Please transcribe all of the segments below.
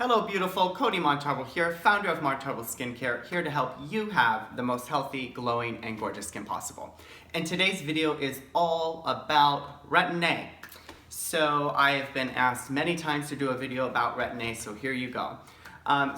Hello beautiful, Cody Montarbo here, founder of Montarbo Skincare, here to help you have the most healthy, glowing, and gorgeous skin possible. And today's video is all about Retin-A. So I have been asked many times to do a video about Retin-A, so here you go.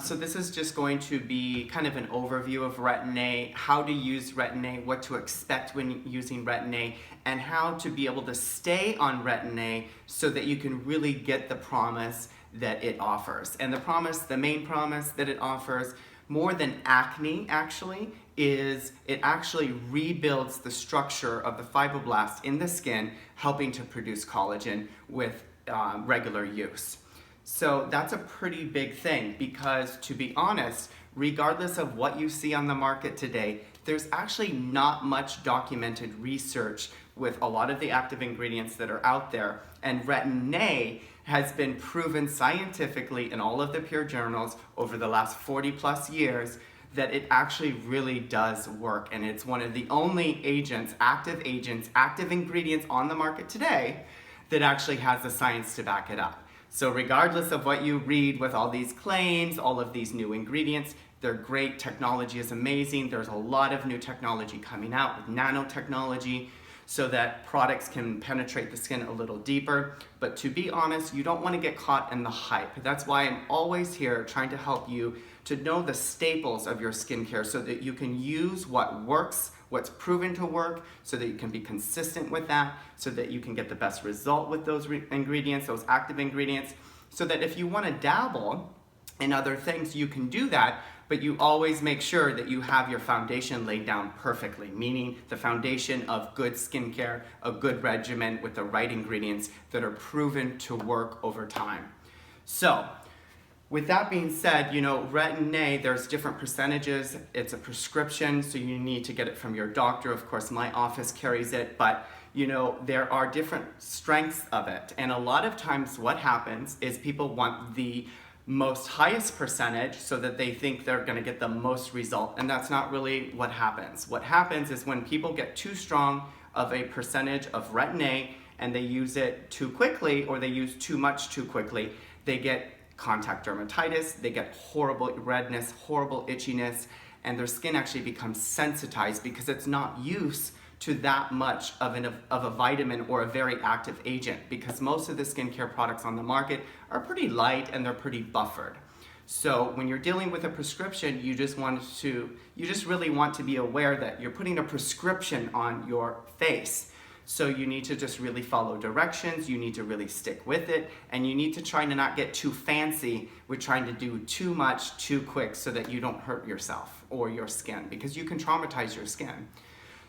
So this is just going to be kind of an overview of Retin-A, how to use Retin-A, what to expect when using Retin-A, and how to be able to stay on Retin-A so that you can really get the promise that it offers. And the main promise that it offers, more than acne actually, is it actually rebuilds the structure of the fibroblasts in the skin, helping to produce collagen with regular use. So that's a pretty big thing because, to be honest, regardless of what you see on the market today, there's actually not much documented research with a lot of the active ingredients that are out there, and Retin-A has been proven scientifically in all of the peer journals over the last 40 plus years that it actually really does work, and it's one of the only active ingredients on the market today that actually has the science to back it up. So regardless of what you read with all these claims, all of these new ingredients, they're great, technology is amazing, there's a lot of new technology coming out with nanotechnology so that products can penetrate the skin a little deeper. But to be honest, you don't want to get caught in the hype. That's why I'm always here trying to help you to know the staples of your skincare so that you can use what works, what's proven to work, so that you can be consistent with that, so that you can get the best result with those ingredients, those active ingredients, so that if you want to dabble in other things, you can do that, but you always make sure that you have your foundation laid down perfectly, meaning the foundation of good skincare, a good regimen with the right ingredients that are proven to work over time. So, with that being said, Retin-A, there's different percentages. It's a prescription, so you need to get it from your doctor. Of course, my office carries it, but there are different strengths of it. And a lot of times what happens is people want the most highest percentage so that they think they're gonna get the most result, and that's not really what happens. What happens is when people get too strong of a percentage of Retin-A and they use it too quickly, or they use too much too quickly, they get contact dermatitis, they get horrible redness, horrible itchiness, and their skin actually becomes sensitized because it's not used to that much of a vitamin or a very active agent, because most of the skincare products on the market are pretty light and they're pretty buffered. So when you're dealing with a prescription, you just really want to be aware that you're putting a prescription on your face. So you need to just really follow directions, you need to really stick with it, and you need to try to not get too fancy with trying to do too much too quick so that you don't hurt yourself or your skin, because you can traumatize your skin.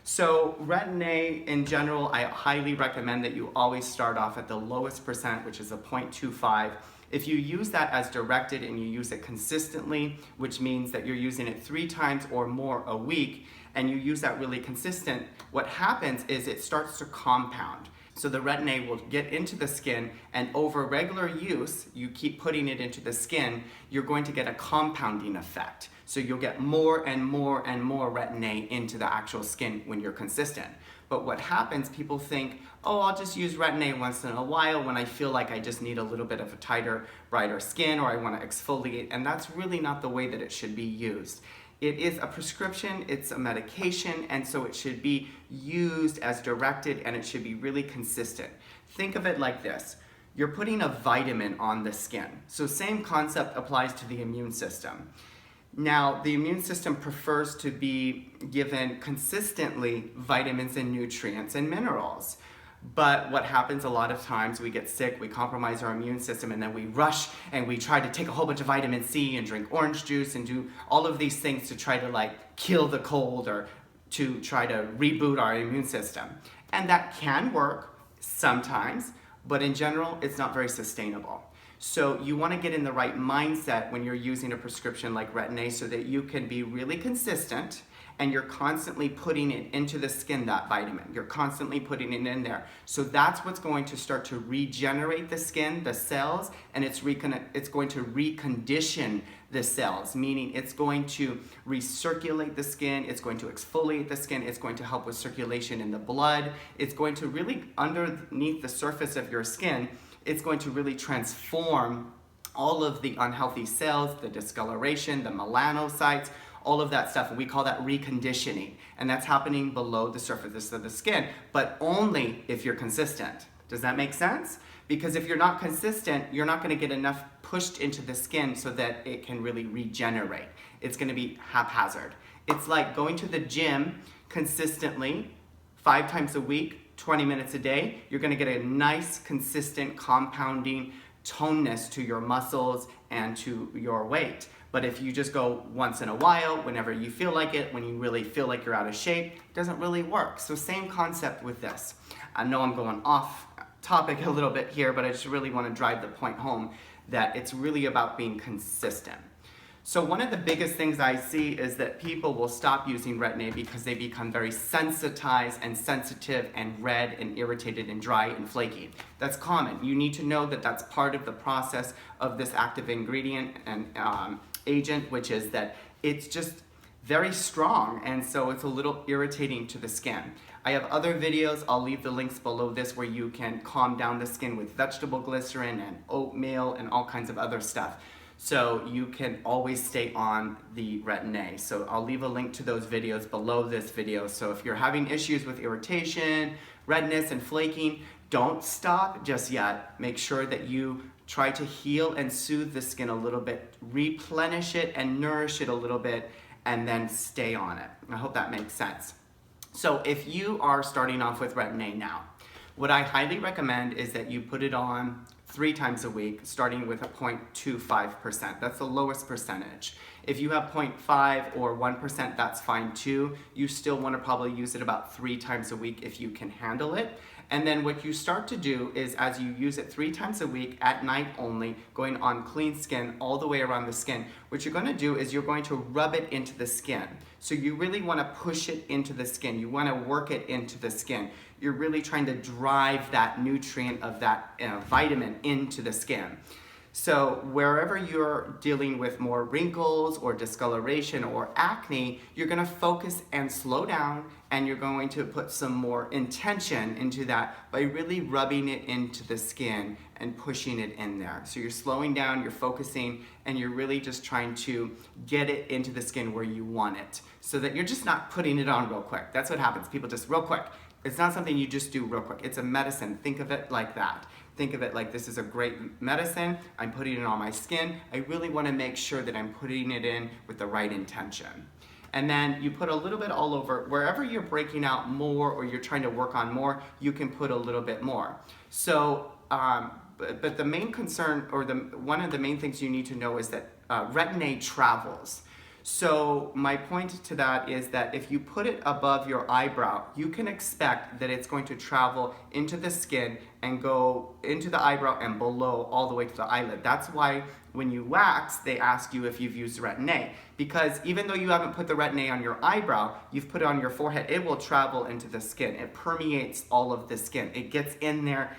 So Retin-A in general, I highly recommend that you always start off at the lowest percent, which is a 0.25. If you use that as directed and you use it consistently, which means that you're using it 3 times or more a week, and you use that really consistent, what happens is it starts to compound. So the Retin-A will get into the skin, and over regular use, you keep putting it into the skin, you're going to get a compounding effect. So you'll get more and more and more Retin-A into the actual skin when you're consistent. But what happens, people think, oh, I'll just use Retin-A once in a while when I feel like I just need a little bit of a tighter, brighter skin, or I want to exfoliate, and that's really not the way that it should be used. It is a prescription, it's a medication, and so it should be used as directed, and it should be really consistent. Think of it like this. You're putting a vitamin on the skin. So same concept applies to the immune system. Now, the immune system prefers to be given consistently vitamins and nutrients and minerals. But what happens a lot of times, we get sick, we compromise our immune system, and then we rush and we try to take a whole bunch of vitamin C and drink orange juice and do all of these things to try to kill the cold or to try to reboot our immune system. And that can work sometimes, but in general, it's not very sustainable. So you want to get in the right mindset when you're using a prescription like Retin-A so that you can be really consistent and you're constantly putting it into the skin, that vitamin. You're constantly putting it in there. So that's what's going to start to regenerate the skin, the cells, and it's going to recondition the cells, meaning it's going to recirculate the skin, it's going to exfoliate the skin, it's going to help with circulation in the blood, it's going to really, underneath the surface of your skin, it's going to really transform all of the unhealthy cells, the discoloration, the melanocytes, all of that stuff. We call that reconditioning. And that's happening below the surface of the skin, but only if you're consistent. Does that make sense? Because if you're not consistent, you're not gonna get enough pushed into the skin so that it can really regenerate. It's gonna be haphazard. It's like going to the gym consistently 5 times a week, 20 minutes a day. You're gonna get a nice, consistent, compounding toneness to your muscles and to your weight. But if you just go once in a while, whenever you feel like it, when you really feel like you're out of shape, it doesn't really work. So same concept with this. I know I'm going off topic a little bit here, but I just really want to drive the point home that it's really about being consistent. So one of the biggest things I see is that people will stop using Retin-A because they become very sensitized and sensitive and red and irritated and dry and flaky. That's common. You need to know that that's part of the process of this active ingredient and agent, which is that it's just very strong, and so it's a little irritating to the skin. I have other videos, I'll leave the links below this, where you can calm down the skin with vegetable glycerin and oatmeal and all kinds of other stuff. So you can always stay on the Retin-A. So I'll leave a link to those videos below this video. So if you're having issues with irritation, redness, and flaking, don't stop just yet. Make sure that you try to heal and soothe the skin a little bit, replenish it and nourish it a little bit, and then stay on it. I hope that makes sense. So if you are starting off with Retin-A now, what I highly recommend is that you put it on 3 times a week, starting with a 0.25%. That's the lowest percentage. If you have 0.5 or 1%, that's fine too. You still want to probably use it about 3 times a week if you can handle it. And then what you start to do is, as you use it 3 times a week at night only, going on clean skin all the way around the skin, what you're going to do is you're going to rub it into the skin. So you really want to push it into the skin. You want to work it into the skin. You're really trying to drive that nutrient of that vitamin into the skin. So wherever you're dealing with more wrinkles or discoloration or acne, you're gonna focus and slow down, and you're going to put some more intention into that by really rubbing it into the skin and pushing it in there. So you're slowing down, you're focusing, and you're really just trying to get it into the skin where you want it, so that you're just not putting it on real quick. That's what happens. People just real quick. It's not something you just do real quick. It's a medicine. Think of it like that. Think of it like this is a great medicine. I'm putting it on my skin. I really want to make sure that I'm putting it in with the right intention. And then you put a little bit all over. Wherever you're breaking out more or you're trying to work on more, you can put a little bit more. So, but the main concern, or one of the main things you need to know is that Retin-A travels. So my point to that is that if you put it above your eyebrow, you can expect that it's going to travel into the skin and go into the eyebrow and below all the way to the eyelid. That's why when you wax, they ask you if you've used Retin-A. Because even though you haven't put the Retin-A on your eyebrow, you've put it on your forehead, it will travel into the skin. It permeates all of the skin. It gets in there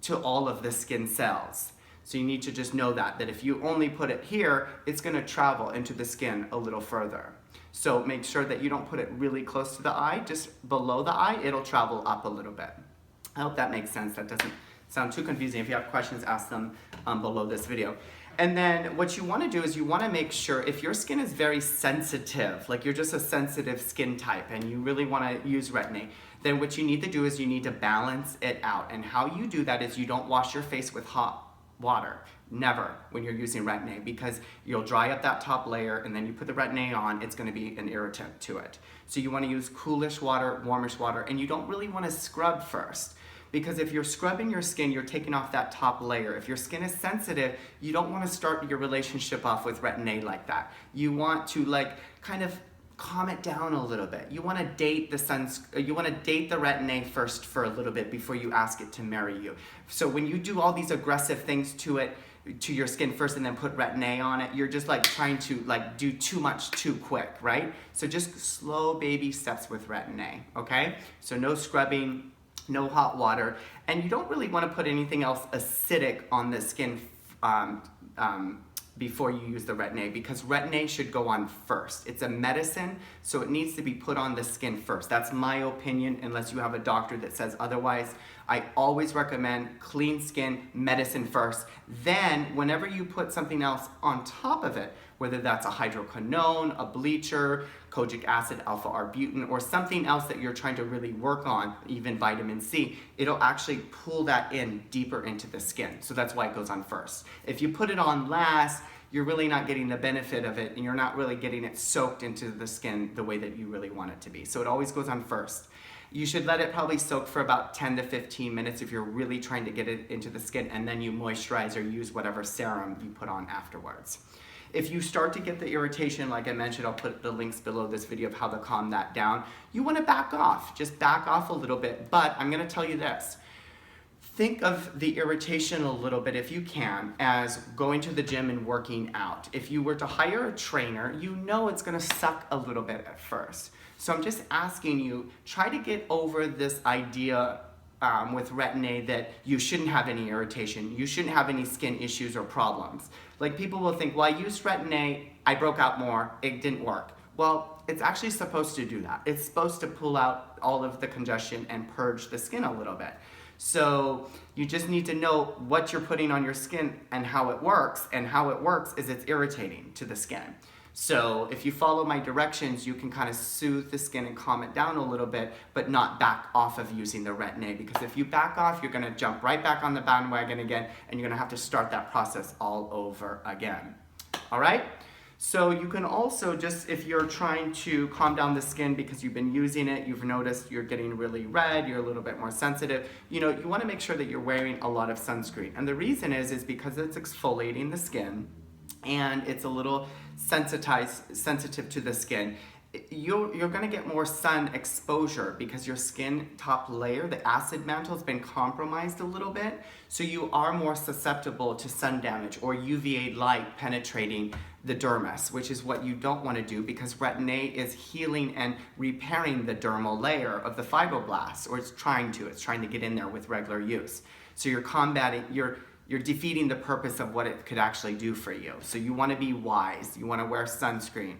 to all of the skin cells. So you need to just know that if you only put it here, it's gonna travel into the skin a little further. So make sure that you don't put it really close to the eye, just below the eye, it'll travel up a little bit. I hope that makes sense. That doesn't sound too confusing. If you have questions, ask them below this video. And then what you wanna do is you wanna make sure, if your skin is very sensitive, like you're just a sensitive skin type and you really wanna use Retin-A, then what you need to do is you need to balance it out. And how you do that is you don't wash your face with hot water. Never when you're using Retin-A, because you'll dry up that top layer, and then you put the Retin-A on, it's gonna be an irritant to it. So you wanna use coolish water, warmish water, and you don't really wanna scrub first. Because if you're scrubbing your skin, you're taking off that top layer. If your skin is sensitive, you don't wanna start your relationship off with Retin-A like that. You want to kind of calm it down a little bit. You want to date the Retin-A first for a little bit before you ask it to marry you. So when you do all these aggressive things to your skin first and then put Retin-A on it, you're just trying to do too much too quick, right? So just slow baby steps with Retin-A, okay? So no scrubbing, no hot water, and you don't really want to put anything else acidic on the skin before you use the Retin-A, because Retin-A should go on first. It's a medicine, so it needs to be put on the skin first. That's my opinion, unless you have a doctor that says otherwise. I always recommend clean skin medicine first. Then whenever you put something else on top of it, whether that's a hydroquinone, a bleacher, kojic acid, alpha-arbutin, or something else that you're trying to really work on, even vitamin C, it'll actually pull that in deeper into the skin. So that's why it goes on first. If you put it on last, you're really not getting the benefit of it, and you're not really getting it soaked into the skin the way that you really want it to be. So it always goes on first. You should let it probably soak for about 10 to 15 minutes if you're really trying to get it into the skin, and then you moisturize or use whatever serum you put on afterwards. If you start to get the irritation, like I mentioned, I'll put the links below this video of how to calm that down. You want to back off. Just back off a little bit, but I'm going to tell you this. Think of the irritation a little bit, if you can, as going to the gym and working out. If you were to hire a trainer, you know it's gonna suck a little bit at first. So I'm just asking you, try to get over this idea with Retin-A that you shouldn't have any irritation, you shouldn't have any skin issues or problems. Like, people will think, well, I used Retin-A, I broke out more, it didn't work. Well, it's actually supposed to do that. It's supposed to pull out all of the congestion and purge the skin a little bit. So you just need to know what you're putting on your skin and how it works. And how it works is it's irritating to the skin. So if you follow my directions, you can kind of soothe the skin and calm it down a little bit, but not back off of using the Retin-A. Because if you back off, you're gonna jump right back on the bandwagon again, and you're gonna have to start that process all over again. All right? So you can also just, if you're trying to calm down the skin because you've been using it, you've noticed you're getting really red, you're a little bit more sensitive, you know, you want to make sure that you're wearing a lot of sunscreen. And the reason is because it's exfoliating the skin and it's a little sensitive to the skin. You're going to get more sun exposure because your skin top layer, the acid mantle, has been compromised a little bit. So you are more susceptible to sun damage or UVA light penetrating the dermis, which is what you don't want to do, because Retin-A is healing and repairing the dermal layer of the fibroblasts, or it's trying to get in there with regular use. So you're combating, you're defeating the purpose of what it could actually do for you. So you want to be wise. You want to wear sunscreen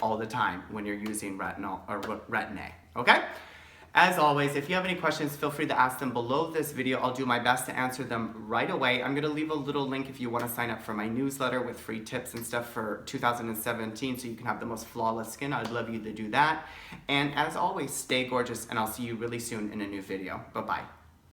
all the time when you're using Retin-A, okay? As always, if you have any questions, feel free to ask them below this video. I'll do my best to answer them right away. I'm gonna leave a little link if you wanna sign up for my newsletter with free tips and stuff for 2017 so you can have the most flawless skin. I'd love you to do that. And as always, stay gorgeous, and I'll see you really soon in a new video. Bye-bye.